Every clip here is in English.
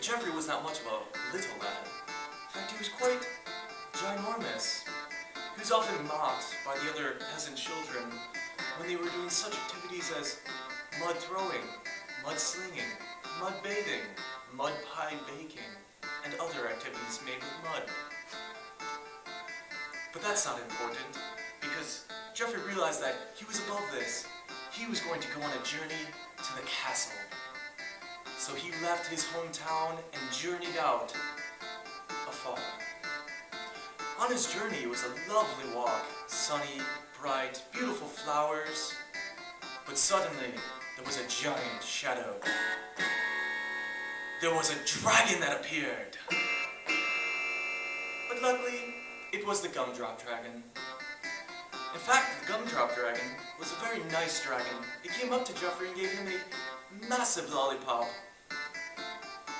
But Geoffrey was not much of a little lad. In fact, he was quite ginormous. He was often mocked by the other peasant children when they were doing such activities as mud throwing, mud slinging, mud bathing, mud pie baking, and other activities made with mud. But that's not important, because Geoffrey realized that he was above this. He was going to go on a journey to the castle. So he left his hometown and journeyed out afar. On his journey, it was a lovely walk, sunny, bright, beautiful flowers. But suddenly, there was a giant shadow. There was a dragon that appeared. But luckily, it was the Gumdrop Dragon. In fact, the Gumdrop Dragon was a very nice dragon. It came up to Geoffrey and gave him a massive lollipop.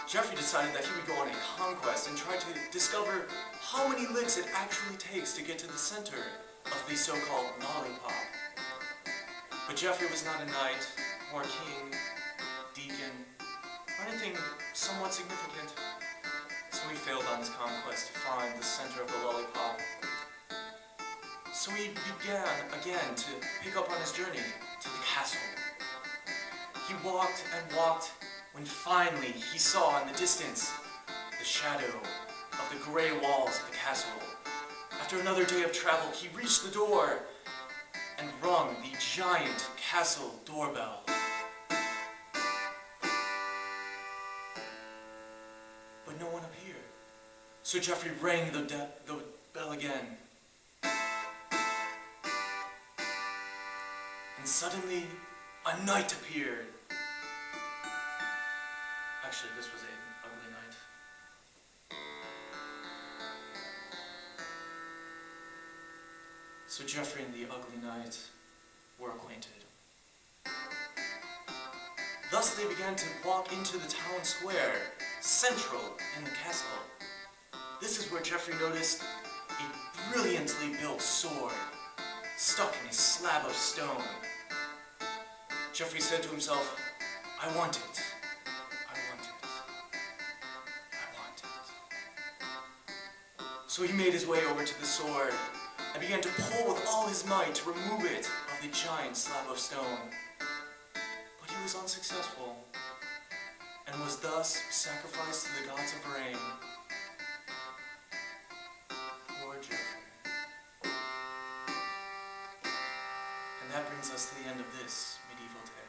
Geoffrey decided that he would go on a conquest and try to discover how many licks it actually takes to get to the center of the so-called lollipop. But Geoffrey was not a knight, or king, deacon, or anything somewhat significant, so he failed on his conquest to find the center of the lollipop. So he began again to pick up on his journey to the castle. He walked and walked, when finally he saw in the distance the shadow of the gray walls of the castle. After another day of travel, he reached the door and rung the giant castle doorbell. But no one appeared. So Geoffrey rang the bell again. And suddenly, a knight appeared. Actually, this was an ugly knight. So Geoffrey and the ugly knight were acquainted. Thus they began to walk into the town square, central in the castle. This is where Geoffrey noticed a brilliantly built sword stuck in a slab of stone. Geoffrey said to himself, "I want it. I want it. I want it." So he made his way over to the sword and began to pull with all his might to remove it of the giant slab of stone. But he was unsuccessful, and was thus sacrificed to the gods of rain. Poor Geoffrey. And that brings us to the end of this medieval tale.